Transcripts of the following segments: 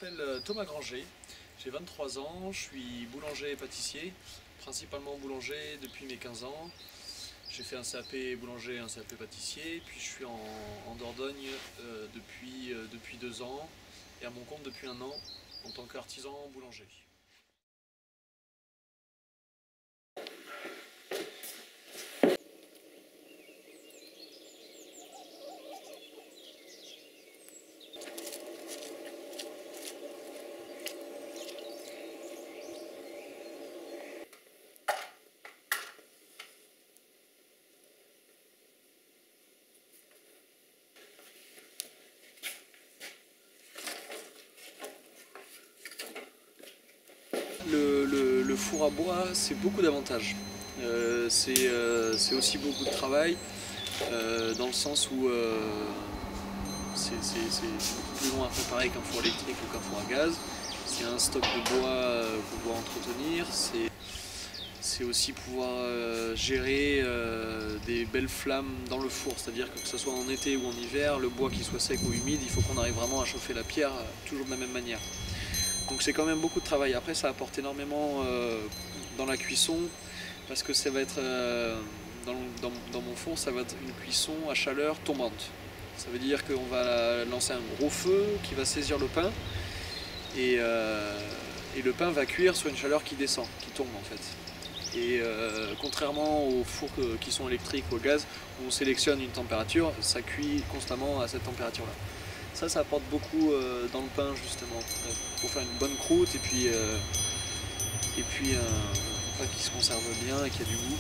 m'appelle Thomas Granger, j'ai 23 ans, je suis boulanger et pâtissier, principalement boulanger depuis mes 15 ans. J'ai fait un CAP boulanger et un CAP pâtissier, puis je suis en Dordogne depuis 2 ans et à mon compte depuis 1 an en tant qu'artisan boulanger. Le four à bois, c'est beaucoup d'avantages. C'est aussi beaucoup de travail, dans le sens où c'est beaucoup plus long à préparer qu'un four électrique ou qu'un four à gaz. C'est un stock de bois qu'on doit entretenir. C'est aussi pouvoir gérer des belles flammes dans le four, c'est-à-dire que ce soit en été ou en hiver, le bois qui soit sec ou humide, il faut qu'on arrive vraiment à chauffer la pierre toujours de la même manière. Donc c'est quand même beaucoup de travail. Après ça apporte énormément dans la cuisson parce que ça va être dans mon four, ça va être une cuisson à chaleur tombante. Ça veut dire qu'on va lancer un gros feu qui va saisir le pain et le pain va cuire sur une chaleur qui descend, qui tombe en fait. Et contrairement aux fours qui sont électriques ou au gaz, où on sélectionne une température, ça cuit constamment à cette température-là. Ça apporte beaucoup dans le pain justement, pour faire une bonne croûte et puis un pain qui se conserve bien et qui a du goût.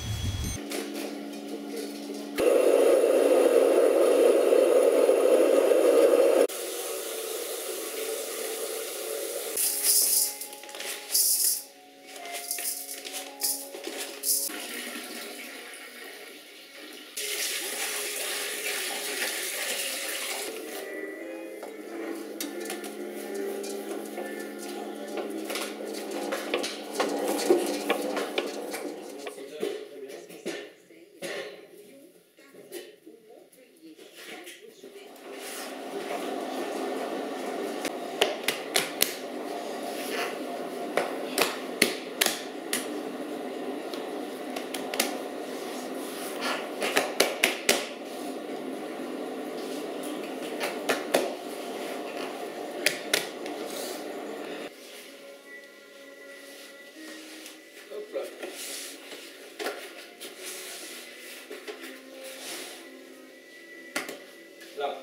Là.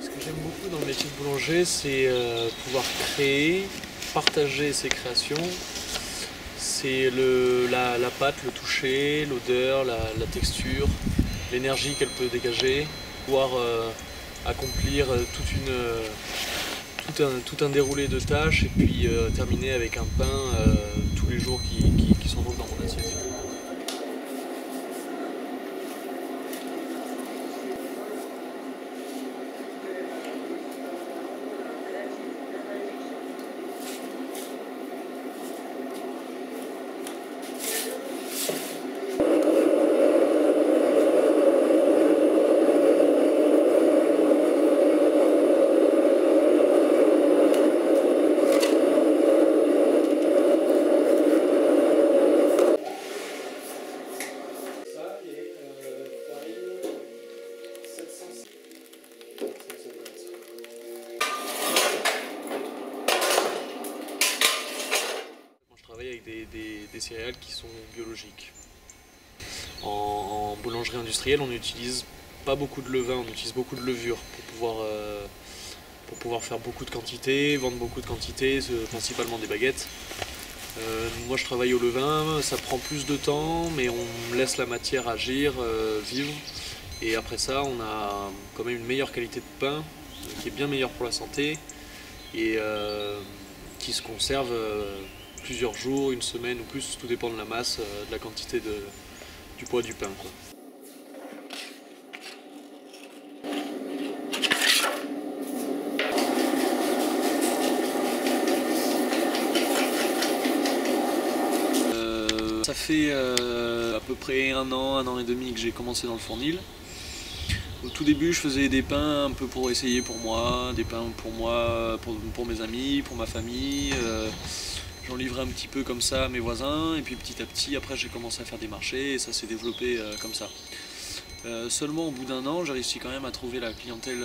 Ce que j'aime beaucoup dans le métier de boulanger, c'est pouvoir créer, partager ses créations. C'est la pâte, le toucher, l'odeur, la texture, l'énergie qu'elle peut dégager, pouvoir accomplir tout un déroulé de tâches et puis terminer avec un pain tous les jours qui s'envolent dans mon assiette. Avec des céréales qui sont biologiques. En boulangerie industrielle, on n'utilise pas beaucoup de levain, on utilise beaucoup de levure pour pouvoir faire beaucoup de quantités, vendre beaucoup de quantités, principalement des baguettes. Moi je travaille au levain, ça prend plus de temps, mais on laisse la matière agir, vivre. Et après ça, on a quand même une meilleure qualité de pain, qui est bien meilleure pour la santé, et qui se conserve plusieurs jours, une semaine ou plus, tout dépend de la masse, de la quantité du poids du pain, quoi. ça fait à peu près un an et demi que j'ai commencé dans le fournil. Au tout début, je faisais des pains un peu pour essayer pour moi, des pains pour moi, pour mes amis, pour ma famille. J'en livrais un petit peu comme ça à mes voisins, et puis petit à petit, après j'ai commencé à faire des marchés, et ça s'est développé comme ça. Seulement au bout d'un an, j'ai réussi quand même à trouver la clientèle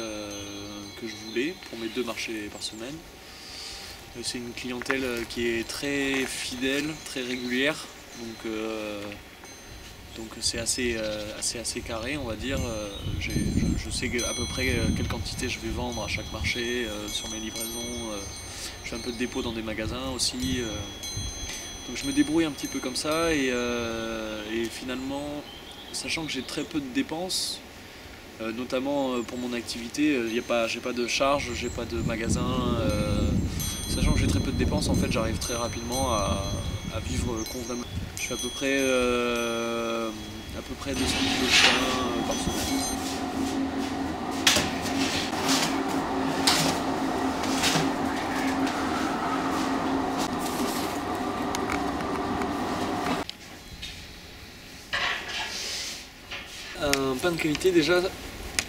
que je voulais pour mes 2 marchés par semaine. C'est une clientèle qui est très fidèle, très régulière, donc c'est assez carré, on va dire. Je sais à peu près quelle quantité je vais vendre à chaque marché sur mes livraisons. Je fais un peu de dépôt dans des magasins aussi. Donc je me débrouille un petit peu comme ça et finalement, sachant que j'ai très peu de dépenses, notamment pour mon activité, j'ai pas de charges, j'ai pas de magasin. Sachant que j'ai très peu de dépenses, en fait, j'arrive très rapidement à vivre convenablement. Je fais à peu près 200 kilos de pain par semaine. Un pain de qualité, déjà,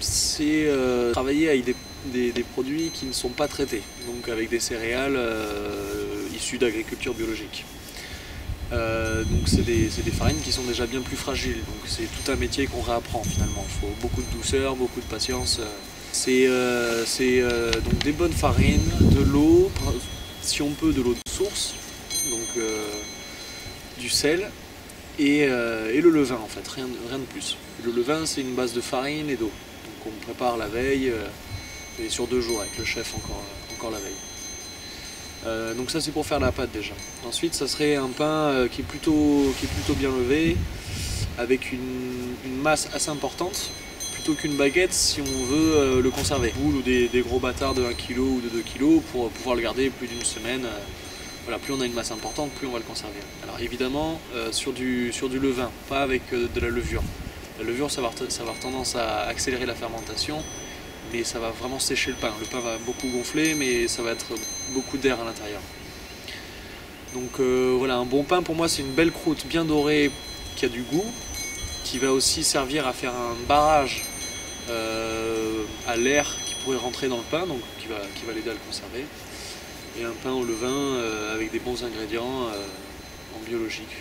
c'est travailler avec des produits qui ne sont pas traités, donc avec des céréales issues d'agriculture biologique. Donc c'est des farines qui sont déjà bien plus fragiles, donc c'est tout un métier qu'on réapprend finalement. Il faut beaucoup de douceur, beaucoup de patience. C'est donc des bonnes farines, de l'eau, si on peut de l'eau de source, donc du sel et le levain en fait, rien de plus. Le levain c'est une base de farine et d'eau, donc on prépare la veille et sur 2 jours avec le chef encore la veille. Donc ça c'est pour faire la pâte déjà. Ensuite ça serait un pain qui est plutôt bien levé, avec une masse assez importante, plutôt qu'une baguette si on veut le conserver. Ou des gros bâtards de 1 kg ou de 2 kg pour pouvoir le garder plus d'une semaine. Voilà, plus on a une masse importante, plus on va le conserver. Alors évidemment sur du levain, pas avec de la levure. La levure ça va avoir tendance à accélérer la fermentation, mais ça va vraiment sécher le pain. Le pain va beaucoup gonfler, mais ça va être beaucoup d'air à l'intérieur. Donc voilà, un bon pain pour moi c'est une belle croûte bien dorée qui a du goût, qui va aussi servir à faire un barrage à l'air qui pourrait rentrer dans le pain, donc qui va l'aider à le conserver. Et un pain au levain avec des bons ingrédients en biologique.